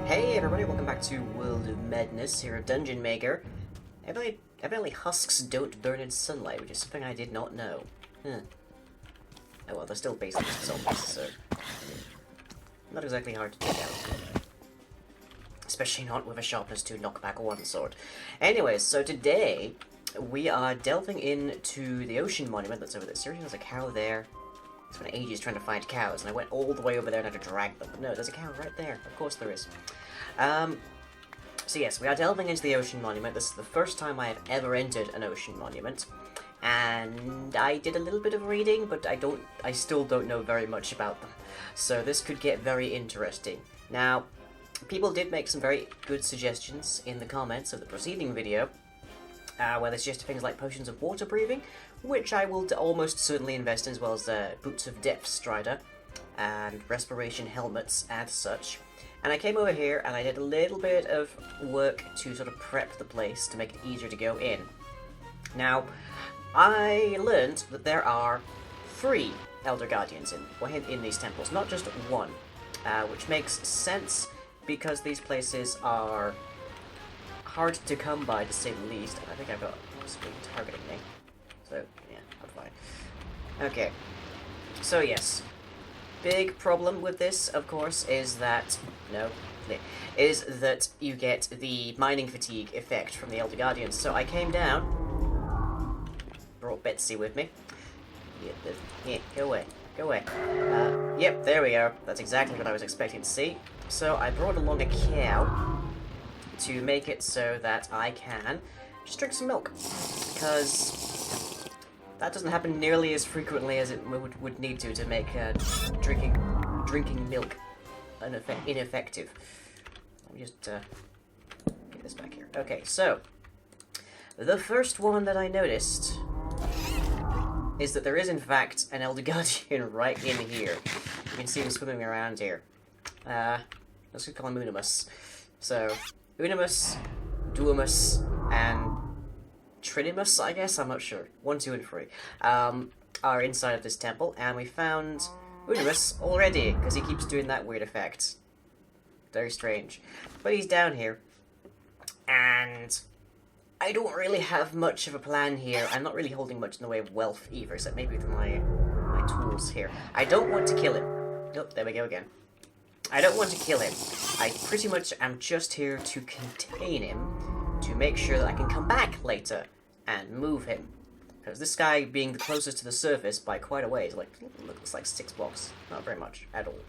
Hey everybody, welcome back to World of Madness, here at Dungeon Maker. Evidently husks don't burn in sunlight, which is something I did not know. Huh. Oh well, they're still basically zombies, so... not exactly hard to take out. Especially not with a sharpness 2 knockback 1 sword. Anyways, so today, we are delving into the ocean monument that's over there. Seriously, there's a cow there. I spent ages trying to find cows, and I went all the way over there and had to drag them. But no, there's a cow right there. Of course there is. So yes, we are delving into the ocean monument. This is the first time I have ever entered an ocean monument. And I did a little bit of reading, but I still don't know very much about them. So this could get very interesting. Now, people did make some very good suggestions in the comments of the preceding video, where they suggested things like potions of water breathing, which I will almost certainly invest in, as well as boots of depth strider, and respiration helmets and such. And I came over here and I did a little bit of work to sort of prep the place to make it easier to go in. Now, I learned that there are 3 Elder Guardians in these temples, not just 1, which makes sense because these places are hard to come by, to say the least. And I think I've got something targeting me. So, yeah, I'm fine. Okay. So, yes. Big problem with this, of course, is that... is that you get the mining fatigue effect from the Elder Guardians. So I came down, brought Betsy with me. Yeah, go away. Go away. Yep, there we are. That's exactly what I was expecting to see. So I brought along a cow to make it so that I can just drink some milk, because that doesn't happen nearly as frequently as it would need to make drinking milk ineffective. Let me just get this back here. Okay, so the first one that I noticed is that there is in fact an Elder Guardian right in here. You can see him swimming around here. Let's call him Unimus. So Unimus, Duimus, and Trinimus, I guess? I'm not sure. 1, 2, and 3 are inside of this temple, and we found Unimus already, because he keeps doing that weird effect. Very strange. But he's down here, and I don't really have much of a plan here. I'm not really holding much in the way of wealth either, except maybe with my tools here. I don't want to kill him. Nope, there we go again. I don't want to kill him. I pretty much am just here to contain him, to make sure that I can come back later and move him. Because this guy being the closest to the surface by quite a ways, like, looks like 6 blocks. Not very much at all.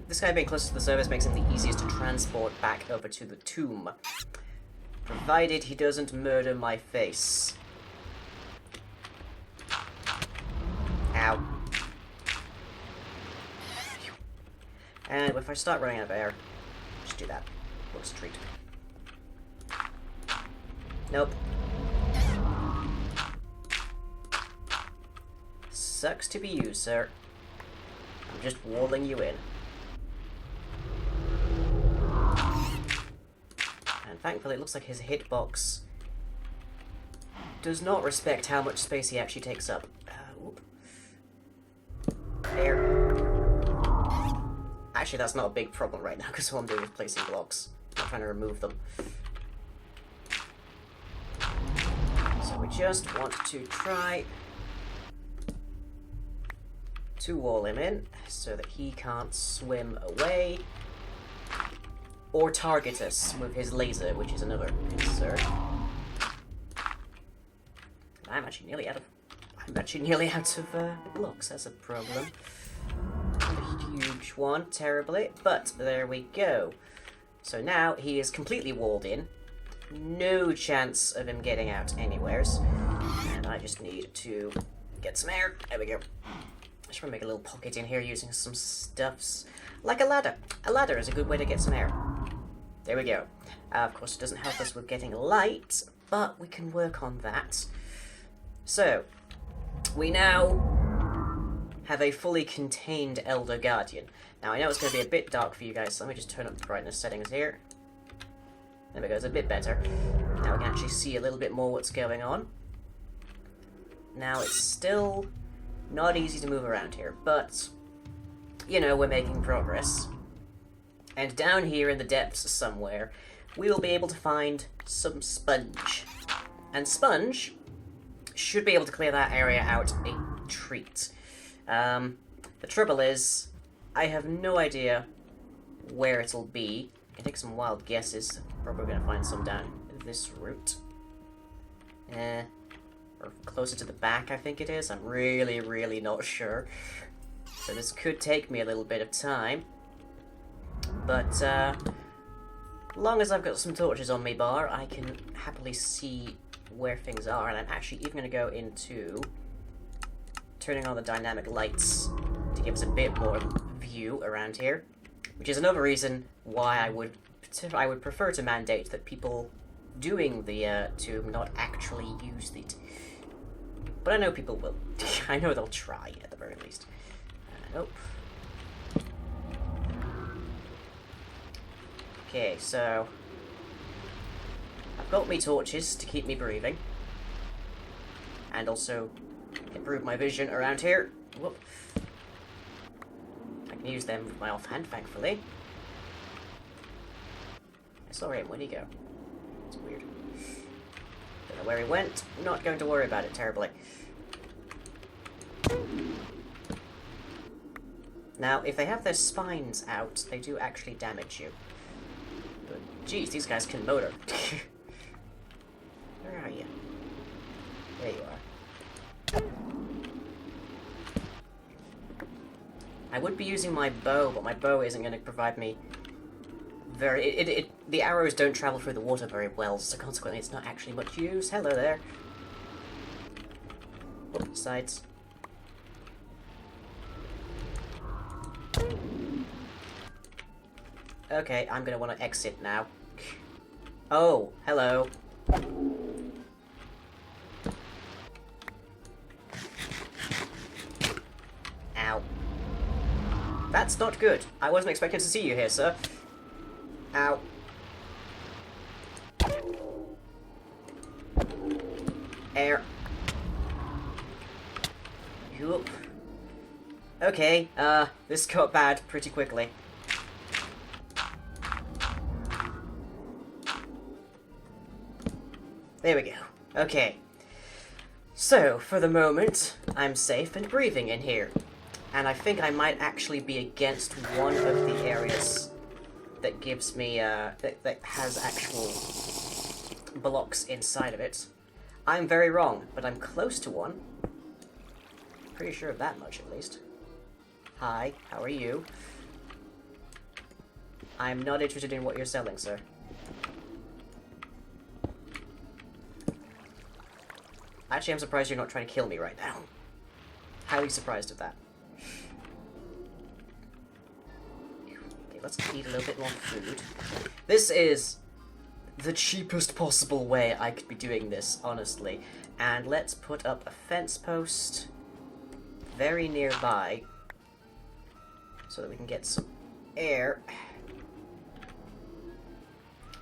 This guy being closest to the surface makes him the easiest to transport back over to the tomb. Provided he doesn't murder my face. Ow. And if I start running out of air, just do that. Looks a treat. Nope. Sucks to be you, sir. I'm just walling you in. And thankfully it looks like his hitbox does not respect how much space he actually takes up. Air. Actually, that's not a big problem right now, because all I'm doing is placing blocks. I'm not trying to remove them. So we just want to try to wall him in, so that he can't swim away, or target us with his laser, which is another concern. I'm actually nearly out of blocks. That's a problem. A huge one, terribly, but there we go. So now he is completely walled in. No chance of him getting out anywheres. And I just need to get some air. There we go. I just want to make a little pocket in here using some stuffs. Like a ladder. A ladder is a good way to get some air. There we go. Of course, it doesn't help us with getting light, but we can work on that. So, we now have a fully contained Elder Guardian. Now, I know it's going to be a bit dark for you guys, so let me just turn up the brightness settings here. There we go, it's a bit better. Now we can actually see a little bit more what's going on. Now, it's still not easy to move around here, but, you know, we're making progress. And down here in the depths somewhere, we will be able to find some sponge. And sponge should be able to clear that area out a treat. The trouble is, I have no idea where it'll be. I can take some wild guesses. Probably gonna find some down this route. Or closer to the back, I think it is. I'm really, really not sure. So this could take me a little bit of time. But, long as I've got some torches on me bar, I can happily see where things are. And I'm actually even going to go into turning on the dynamic lights to give us a bit more view around here. Which is another reason why I would prefer to mandate that people doing the tomb not actually use it. But I know people will. I know they'll try, at the very least. Nope. Okay, so I've got me torches to keep me breathing. And also improve my vision around here. Whoop. I can use them with my offhand, thankfully. I saw him. Where'd he go? It's weird. Don't know where he went. I'm not going to worry about it terribly. Now, if they have their spines out, they do actually damage you. But, geez, these guys can motor. Where are you? There you are. I would be using my bow, but my bow isn't going to provide me the arrows don't travel through the water very well, so consequently it's not actually much use. Hello there. Oh, sides. Okay, I'm gonna want to exit now. Oh, hello. Ow. That's not good. I wasn't expecting to see you here, sir. Ow. Air. Whoop. Okay, this got bad pretty quickly. There we go. Okay. So, for the moment, I'm safe and breathing in here. And I think I might actually be against one of the areas that gives me, that has actual blocks inside of it. I'm very wrong, but I'm close to one. Pretty sure of that much, at least. Hi, how are you? I'm not interested in what you're selling, sir. Actually, I'm surprised you're not trying to kill me right now. Highly surprised at that. Okay, let's eat a little bit more food. This is the cheapest possible way I could be doing this, honestly. And let's put up a fence post very nearby so that we can get some air.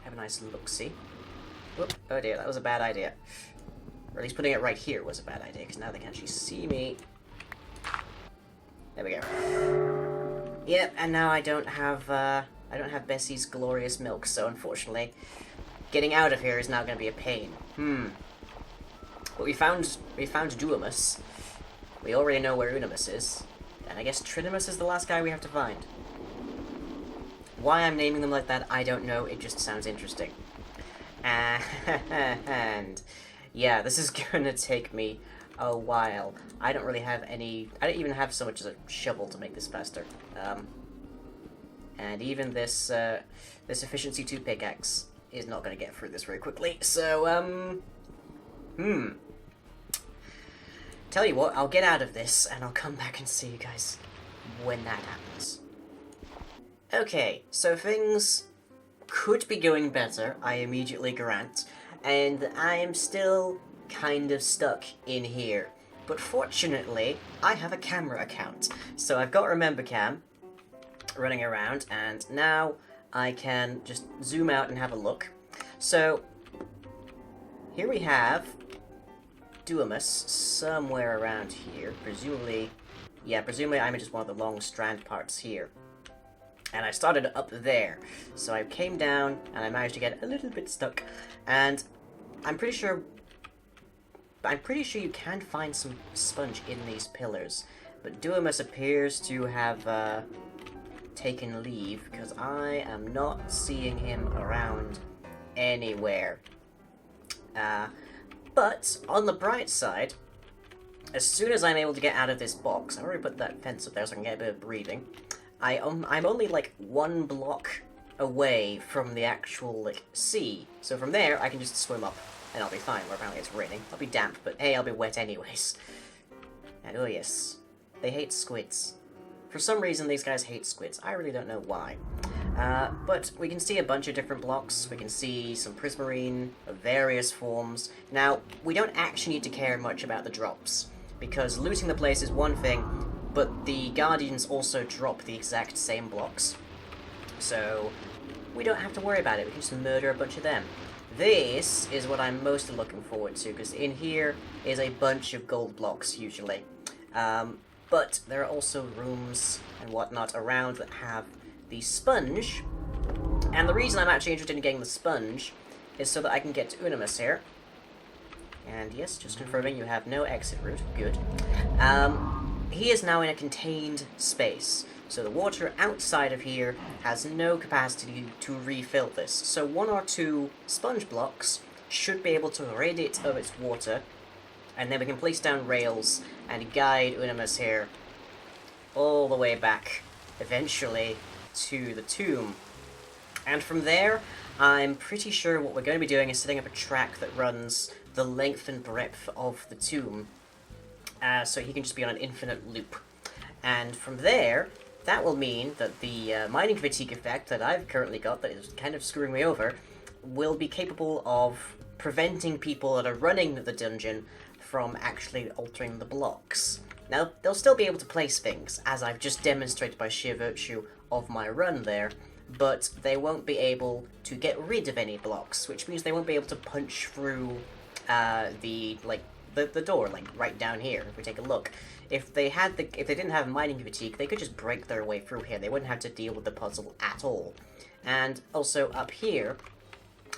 Have a nice look-see. Whoop, oh dear, that was a bad idea. Or at least putting it right here was a bad idea, because now they can actually see me. There we go. Yep, and now I don't have Bessie's glorious milk, so unfortunately, getting out of here is now going to be a pain. But we found Duamus. We already know where Unimus is, and I guess Trinimus is the last guy we have to find. Why I'm naming them like that, I don't know. It just sounds interesting. And yeah, this is gonna take me a while. I don't really have any... I don't even have so much as a shovel to make this faster. And even this, this Efficiency 2 pickaxe is not gonna get through this very quickly. So, tell you what, I'll get out of this, and I'll come back and see you guys when that happens. Okay, so things could be going better, I immediately grant. And I am still kind of stuck in here. But fortunately, I have a camera account. So I've got Remember Cam running around, and now I can just zoom out and have a look. So, here we have Duamus somewhere around here. Presumably I'm in just one of the long strand parts here. And I started up there. So I came down, and I managed to get a little bit stuck. And I'm pretty sure you can find some sponge in these pillars. But Duamus appears to have taken leave, because I am not seeing him around anywhere. But on the bright side, as soon as I'm able to get out of this box, I already put that fence up there so I can get a bit of breathing. I'm only like 1 block away from the actual like sea, so from there I can just swim up and I'll be fine. Well, apparently it's raining. I'll be damp, but hey, I'll be wet anyways. And oh yes, they hate squids. For some reason, these guys hate squids. I really don't know why. But we can see a bunch of different blocks. We can see some prismarine of various forms. Now, we don't actually need to care much about the drops, because looting the place is one thing, but the Guardians also drop the exact same blocks. So, we don't have to worry about it. We can just murder a bunch of them. This is what I'm mostly looking forward to, because in here is a bunch of gold blocks, usually. But there are also rooms and whatnot around that have the sponge. And the reason I'm actually interested in getting the sponge is so that I can get to Unimus here. And yes, just confirming you have no exit route. Good. He is now in a contained space. So the water outside of here has no capacity to refill this. So 1 or 2 sponge blocks should be able to rid it of its water. And then we can place down rails and guide Unimus here all the way back, eventually, to the tomb. And from there, I'm pretty sure what we're going to be doing is setting up a track that runs the length and breadth of the tomb, so he can just be on an infinite loop. And from there, that will mean that the mining fatigue effect that I've currently got, that is kind of screwing me over, will be capable of preventing people that are running the dungeon from actually altering the blocks. Now, they'll still be able to place things, as I've just demonstrated by sheer virtue of my run there, but they won't be able to get rid of any blocks, which means they won't be able to punch through the door, like right down here. If we take a look, if they didn't have mining fatigue, they could just break their way through here. They wouldn't have to deal with the puzzle at all. And also up here,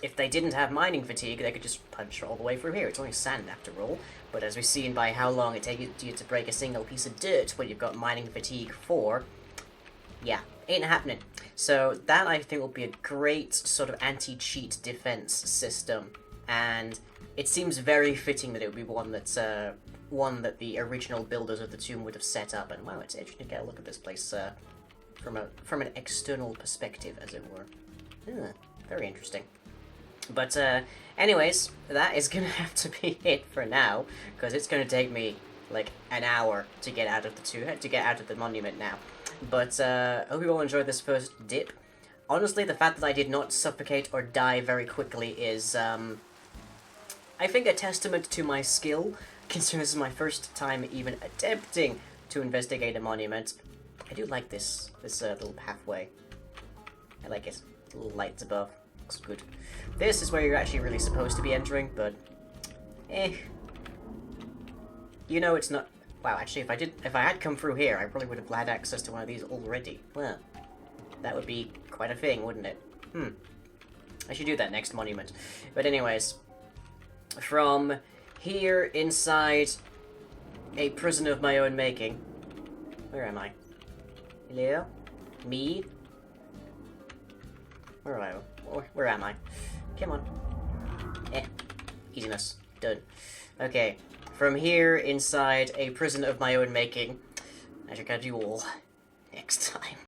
if they didn't have mining fatigue, they could just punch all the way through here. It's only sand after all, but as we've seen by how long it takes you to break a single piece of dirt when you've got mining fatigue 4, yeah, ain't happening. So that, I think, will be a great sort of anti-cheat defense system, and it seems very fitting that it would be one that the original builders of the tomb would have set up. And wow, it's interesting to get a look at this place from an external perspective, as it were. Very interesting. But anyways, that is gonna have to be it for now, because it's gonna take me like an hour to get out of the monument now. But hope you all enjoyed this first dip. Honestly, the fact that I did not suffocate or die very quickly is, I think, a testament to my skill, considering this is my first time even attempting to investigate a monument. I do like this little pathway. I like it. Little lights above. Looks good. This is where you're actually really supposed to be entering, but you know, it's not. Wow, actually, if I had come through here, I probably would have had access to one of these already. Well, that would be quite a thing, wouldn't it? I should do that next monument. But anyways, from here inside a prison of my own making. Where am I? Hello? Me? Where am I? Where am I? Come on. Easiness. Done. Okay. From here, inside a prison of my own making, I shall catch you all next time.